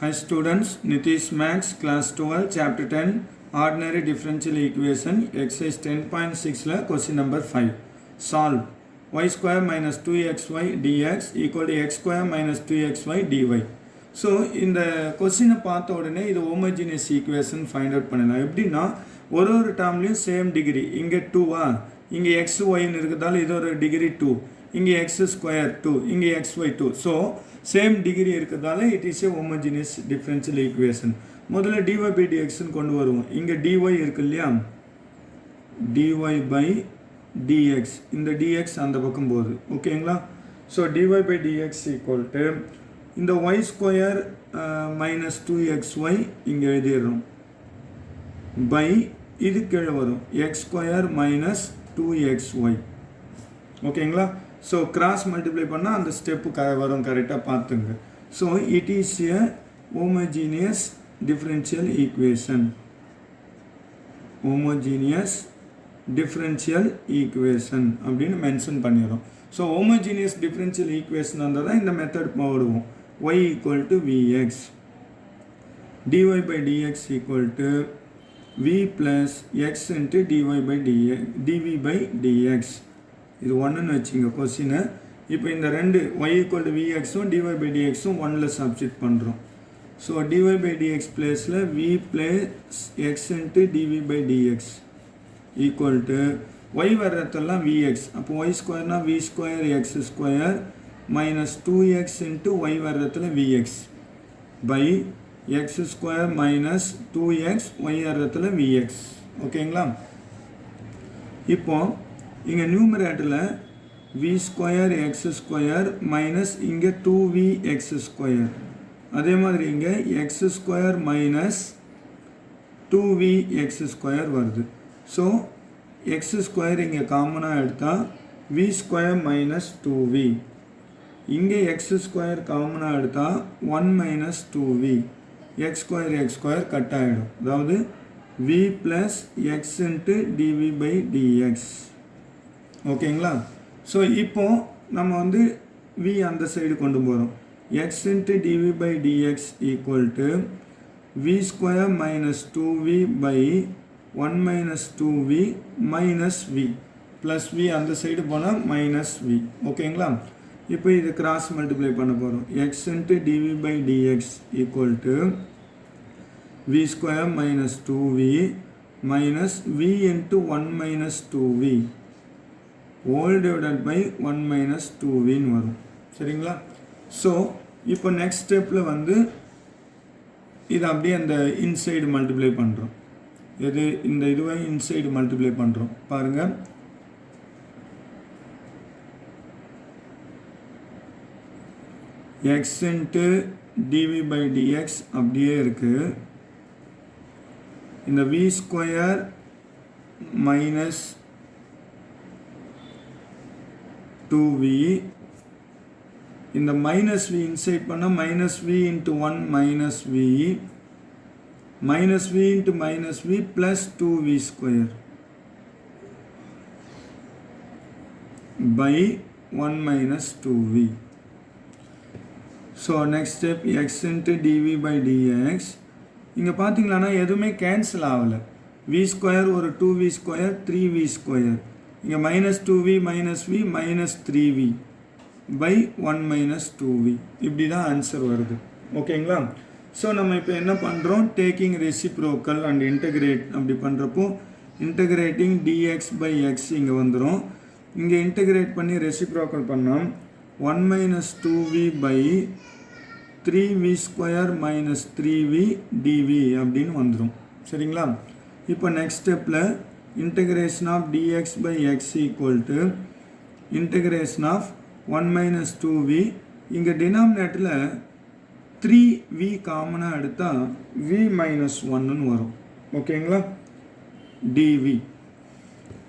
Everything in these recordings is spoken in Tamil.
Hi students, Nitish Max, class 12, chapter 10, ordinary differential equation, exercise 10.6 la question number 5. Solve y square minus 2xy dx equal to x square minus 2xy dy. So, இந்த கொஸ்டினை பார்த்த உடனே இது homogeneous equation find out பண்ணலாம். எப்படின்னா ஒரு டேர்ம்லையும் சேம் டிகிரி, இங்கே 2வா, இங்கே எக்ஸ் ஒய்ன்னு இருக்கிறதால இது ஒரு டிகிரி 2, இங்கே எக்ஸ் ஸ்கொயர் 2, இங்கே x y 2. So same degree இருக்கிறதால it is a homogeneous differential equation. முதல்ல dy பை dxன்னு கொண்டு வருவோம். இங்கே dy இருக்கு இல்லையா, dy பை dx, இந்த dx அந்த பக்கம் போகுது, ஓகேங்களா? So dy by dx equal to இந்த y ஸ்கொயர் மைனஸ் 2xy இங்கே எழுதிடுறோம், பை இது கீழே வரும் எக்ஸ் ஸ்கொயர் மைனஸ் 2xy, ஓகேங்களா? ஸோ கிராஸ் மல்டிப்ளை பண்ணால் அந்த ஸ்டெப்பு வரும், கரெக்டாக பார்த்துங்க. So it is a homogeneous differential equation, homogeneous differential equation அப்படின்னு மென்ஷன் பண்ணிடுறோம். ஸோ ஹோமோஜீனியஸ் டிஃப்ரென்ஷியல் ஈக்குவேஷன் இருந்தால் தான் இந்த மெத்தட் போடுவோம். y equal to vx, dy by dx equal to v plus x into dy by dx, dv by dx. இது 1ன்னு வச்சுங்க கொஸ்டினை. இப்போ இந்த ரெண்டு y equal to vxும் dy by dxும் 1ல் சப்ஸ்டிட் பண்ணுறோம். ஸோ dy by dx பிளேஸில் v plus x into dv by dx equal to y வர்றதெல்லாம் vx, அப்போ y ஸ்கொயர்னா v square x square minus 2x into y வர்றதில் vx by x square minus 2x y வர்றதில் vx, ஓகேங்களா? இப்போ இங்கே நியூமரேட்டரில் v square x square minus இங்கே 2v எக்ஸ் ஸ்கொயர், அதே மாதிரி இங்கே x square minus 2v x square வருது. ஸோ எக்ஸ் ஸ்கொயர் இங்கே காமனாக எடுத்தால் v ஸ்கொயர் மைனஸ் 2v, இங்கே எக்ஸ் ஸ்கொயர் காமனாக எடுத்தால் 1 minus 2v, x square cut ஆகிடும். அதாவது v plus x into dv by dx, ஓகேங்களா? ஸோ இப்போ நம்ம வந்து v அந்த சைடு கொண்டு போகிறோம். X into dv by dx equal to v square minus 2v by 1 minus 2v minus v plus v அந்த சைடு போனால் மைனஸ் v, ஓகேங்களா? இப்போ இது கிராஸ் மல்டிப்ளை பண்ண போகிறோம். X into dv by dx equal to v square minus 2v minus v into 1 minus 2v whole divided by 1 minus 2vன்னு வரும், சரிங்களா? ஸோ இப்போ நெக்ஸ்ட் ஸ்டெப்பில் வந்து இது அப்படியே அந்த இன்சைடு மல்டிப்ளை பண்ணுறோம். இது இந்த இதுவை இன்சைடு மல்டிப்ளை பண்ணுறோம், பாருங்கள். x இன்ட்டு dv by dx அப்படியே இருக்குது. இந்த v ஸ்கொயர் மைனஸ் 2v, இந்த மைனஸ் v இன்சைட் பண்ணால் minus v into 1 minus v, minus v into minus v plus 2v square by 1 minus 2v. So next step x இன்ட்டு dv by dx. இங்கே பார்த்தீங்களான்னா எதுவுமே கேன்சல் ஆகலை. v ஸ்கொயர் ஒரு 2v ஸ்கொயர் 3v ஸ்கொயர், இங்கே minus 2v minus v minus 3v by 1 minus 2v, இப்படி தான் ஆன்சர் வருது, ஓகேங்களா? ஸோ நம்ம இப்போ என்ன பண்ணுறோம், டேக்கிங் ரெசிப்ரோக்கல் அண்ட் இன்டகிரேட் அப்படி பண்ணுறப்போ இன்டகிரேட்டிங் dx by x இங்கே வந்துடும். இங்கே இன்டகிரேட் பண்ணி ரெசிப்ரோக்கல் பண்ணோம் 1 minus 2v by 3v square minus 3v dv அப்படின்னு வந்துடும், சரிங்களா? இப்போ நெக்ஸ்ட் ஸ்டெப்பில் integration of dx by x equal to integration of 1 minus 2v, இங்கே டினாமினேட்டரில் 3v காமனாக எடுத்தால் v மைனஸ் 1ன்னு வரும், ஓகேங்களா? dv.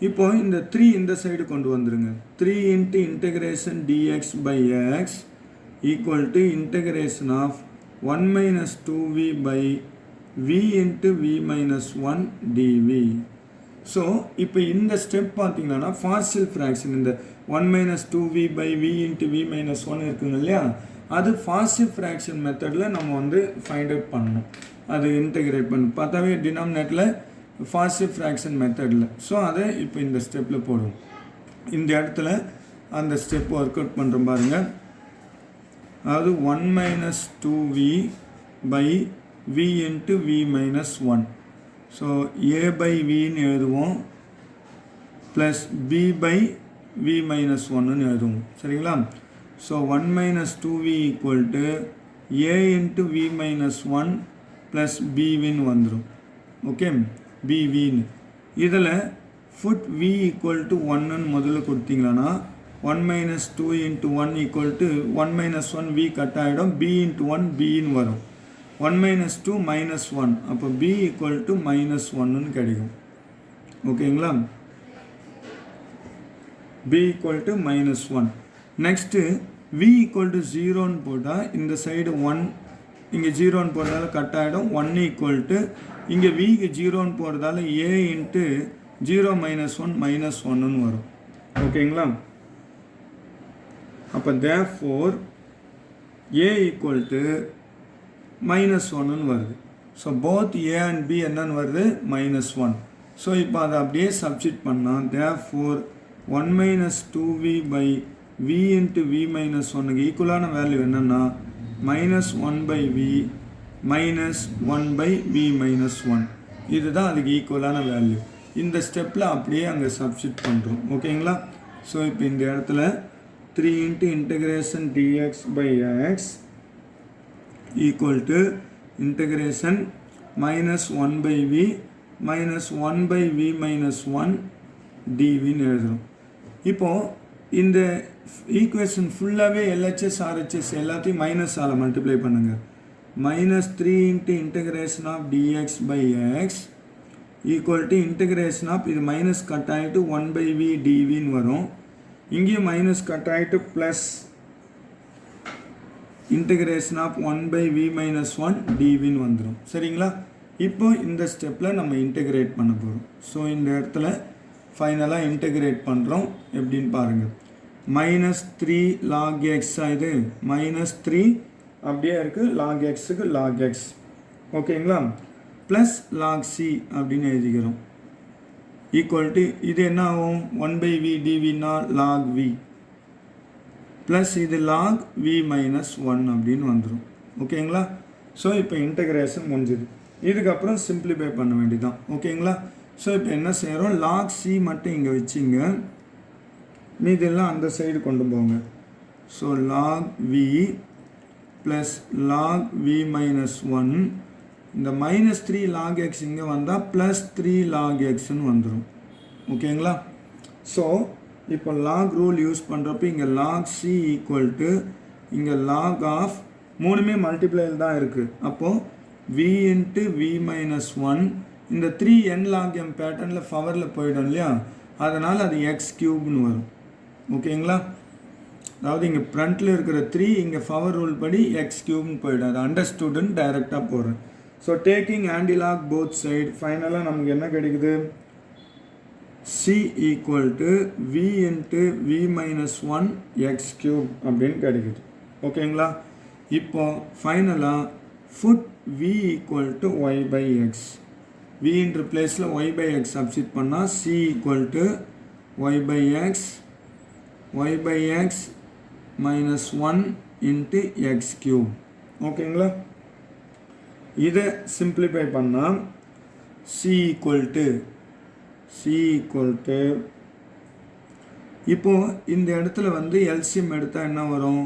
இப்போ இந்த 3 இந்த சைடு கொண்டு வந்துருங்க. 3 into integration dx by x equal to integration of 1 minus 2v by v into v minus 1 dv. So இப்போ இந்த ஸ்டெப் பார்த்தீங்கன்னா பார்ஷியல் ஃப்ராக்ஷன், இந்த 1 minus 2v by v into v minus 1 இருக்குங்க இல்லையா, அது பாசிட்டிவ் ஃப்ராக்ஷன் மெத்தடில் நம்ம வந்து ஃபைண்ட் அவுட் பண்ணணும். அது இன்டெகிரேட் பண்ணணும். பார்த்தாவே டினாமினேட்டில் பாசிட்டிவ் ஃப்ராக்ஷன் மெத்தடில். ஸோ அதை இப்போ இந்த ஸ்டெப்பில் போடுவோம். இந்த இடத்துல அந்த ஸ்டெப் ஒர்க் அவுட் பண்ணுறோம் பாருங்கள். அதாவது 1 minus 2v by v into v minus 1. So a by vன்னு எழுதுவோம், plus b by v minus 1ன்னு எழுதுவோம். சரிங்களா? So 1 minus 2v equal to a into v minus 1 plus bவின்னு வந்துடும். ஓகே, bvன்னு. இதில் ஃபுட் v equal to 1ன்னு முதல்ல கொடுத்தீங்களான்னா 1 minus 2 into 1 equal to 1 minus 1 v cut ஆகிடும், b into 1 bன்னு வரும். 1 minus 2 minus 1, அப்போ b equal to minus 1ன்னு கிடைக்கும். ஓகேங்களா? b equal to minus 1. Next v equal to 0ன்னு போட்டால் இந்த சைடு 1, இங்கே 0ன்னு போகிறதால கட் ஆகிடும். 1 equal to இங்கே vக்கு 0ன்னு போகிறதால a into 0 minus 1 minus 1ன்னு வரும். ஓகேங்களா? அப்போ therefore a equal to minus 1ன்னு வருது. So both a and b என்னன்னு வருது? minus 1. ஸோ இப்போ அதை அப்படியே சப்ஸ்டிட் பண்ணால் therefore 1 minus 2v by v into v minus 1க்கு ஈக்குவலான வேல்யூ என்னன்னா minus 1 by v minus 1 by v minus 1. இதுதான் அதுக்கு ஈக்குவலான வேல்யூ. இந்த ஸ்டெப்பில் அப்படியே அங்கே சப்ஸ்டிட் பண்ணுறோம். ஓகேங்களா? ஸோ இப்போ இந்த இடத்துல 3 into integration dx by x equal to integration minus 1 by v minus 1 by v minus 1 dvன்னு எழுதுகிறோம். இப்போது இந்த ஈக்குவேஷன் ஃபுல்லாகவே LHS RHS எல்லாத்தையும் மைனஸால் மல்டிப்ளை பண்ணுங்கள். minus 3 into integration of dx by x equal to integration of இது மைனஸ் கட் ஆகிட்டு 1 by v dvன்னு வரும். இங்கேயும் மைனஸ் கட் ஆகிட்டு plus integration of 1 by v minus 1 dvன்னு வந்துடும். சரிங்களா? இப்போ இந்த ஸ்டெப்பில் நம்ம இன்டகிரேட் பண்ண போகிறோம். ஸோ இந்த இடத்துல ஃபைனலாக இன்டகிரேட் பண்ணுறோம். எப்படின்னு பாருங்கள். மைனஸ் 3 log x இது மைனஸ் 3 அப்படியே இருக்குது, log xக்கு log x. ஓகேங்களா? ப்ளஸ் log c அப்படின்னு எழுதிக்கிறோம். ஈக்குவல் டு இது என்ன ஆகும்? 1 by v dvன்னா log v plus இது log v minus 1 அப்படின்னு வந்துடும். ஓகேங்களா? ஸோ இப்போ இன்டகிரேஷன் முடிஞ்சுது. இதுக்கப்புறம் சிம்பிளிஃபை பண்ண வேண்டியதான். ஓகேங்களா? ஸோ இப்போ என்ன செய்கிறோம்? log c மட்டும் இங்கே வச்சுங்க, மீதெல்லாம் அந்த சைடு கொண்டு போங்க. So log v plus log v minus 1, இந்த மைனஸ் 3 log x இங்கே வந்தால் ப்ளஸ் 3 log xன்னு வந்துடும். ஓகேங்களா? ஸோ இப்போ லாக் ரூல் யூஸ் பண்ணுறப்போ இங்கே log c ஈக்குவல் டு இங்கே log ஆஃப் மூணுமே மல்டிப்ளைல் தான் இருக்குது. அப்போது v இன்ட்டு v மைனஸ் 1, இந்த 3 n log m பேட்டர்னில் பவரில் போயிடும் இல்லையா, அதனால் அது x கியூப்னு வரும். ஓகேங்களா? அதாவது இங்கே ஃப்ரண்ட்டில் இருக்கிற 3 இங்கே பவர் ரூல் படி x கியூப்னு போயிடும். அது அண்டர்ஸ்டூடுன்னு டைரெக்டாக போடுறேன். So taking antilog both side ஃபைனலாக நமக்கு என்ன கிடைக்குது? c equal to v into v minus 1 x cube அப்படின்னு கிடைக்குது. ஓகேங்களா? இப்போ ஃபைனலாக put v equal to y by x, vன்ற பிளேஸில் y பை எக்ஸ் சப்ஸ்டிட் பண்ணால் c equal to y by x minus 1 into x cube. ஓகேங்களா? இதை சிம்பிளிஃபை பண்ணால் c ஈக்குவல் டு இப்போது இந்த இடத்துல வந்து எல்சிஎம் எடுத்தால் என்ன வரும்?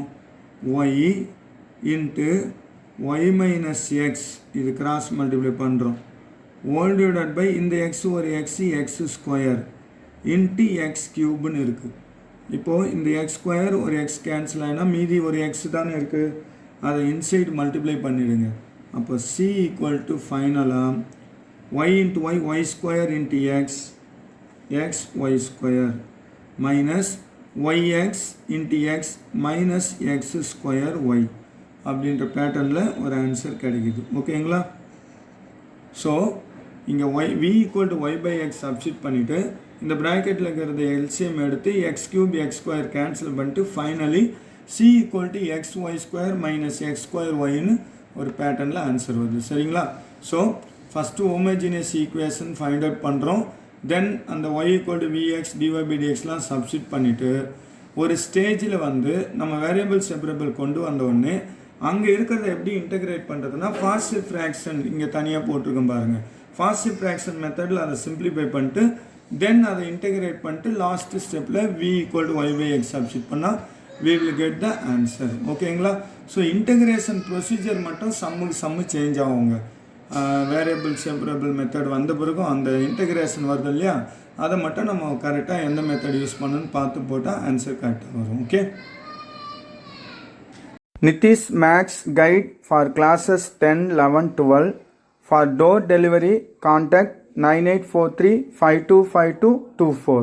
y into y minus X, இது கிராஸ் மல்டிப்ளை பண்ணுறோம், ஹோல் டிவைடட் பை இந்த எக்ஸ் ஒரு எக்ஸ் ஸ்கொயர் இன்ட்டு எக்ஸ் கியூப்னு இருக்குது. இப்போது இந்த எக்ஸ் ஸ்கொயர் ஒரு எக்ஸ் கேன்சல் ஆகினா மீதி ஒரு எக்ஸ் தானே இருக்குது, அதை இன்சைடு மல்டிப்ளை பண்ணிவிடுங்க. அப்போ c ஈக்குவல் டு ஃபைனலாக y into y square into X y square minus yx into X minus x square y அப்படின்ற பேட்டர்னில் ஒரு ஆன்சர் கிடைக்குது. ஓகேங்களா? ஸோ இங்கே v equal to y by x substitute பண்ணிவிட்டு இந்த ப்ராக்கெட்டில் இருக்கிறத எல்சிஎம் எடுத்து x cube x square cancel பண்ணிட்டு finally c equal to x y square minus x square ஒய்னு ஒரு பேட்டர்னில் ஆன்சர் வருது. சரிங்களா? So first homogeneous equation find out பண்ணுறோம். தென் அந்த y equal to v x d y by டிஎக்ஸ்லாம் சப்ஸ்டிட் பண்ணிவிட்டு ஒரு ஸ்டேஜில் வந்து நம்ம வேரியபிள் செப்பரபிள் கொண்டு வந்த உடனே அங்கே இருக்கிறத எப்படி இன்டகிரேட் பண்ணுறதுன்னா ஃபாஸ்ட் ஃப்ராக்ஷன் இங்கே தனியாக போட்டிருக்கோம் பாருங்கள். ஃபாஸ்ட் ஃப்ராக்ஷன் மெத்தடில் அதை சிம்பிளிஃபை பண்ணிட்டு தென் அதை இன்டகிரேட் பண்ணிட்டு லாஸ்ட் ஸ்டெப்பில் v equal to y by x substitute பண்ணால் we will get the answer. ஓகேங்களா? ஸோ இன்டகிரேஷன் ப்ரொசீஜர் மட்டும் சம்மு சேஞ்ச் ஆகுங்க. வேரியபிள் செப்பரபிள் மெத்தட் வந்த பிறகும் அந்த இன்டகிரேஷன் வருது இல்லையா, அதை மட்டும் நம்ம கரெக்டாக எந்த மெத்தட் யூஸ் பண்ணணும்னு பார்த்து போட்டால் ஆன்சர் கரெக்டாக வரும். Okay. Nitish maths guide for classes 10, 11, 12. For door delivery, contact 9843 525224.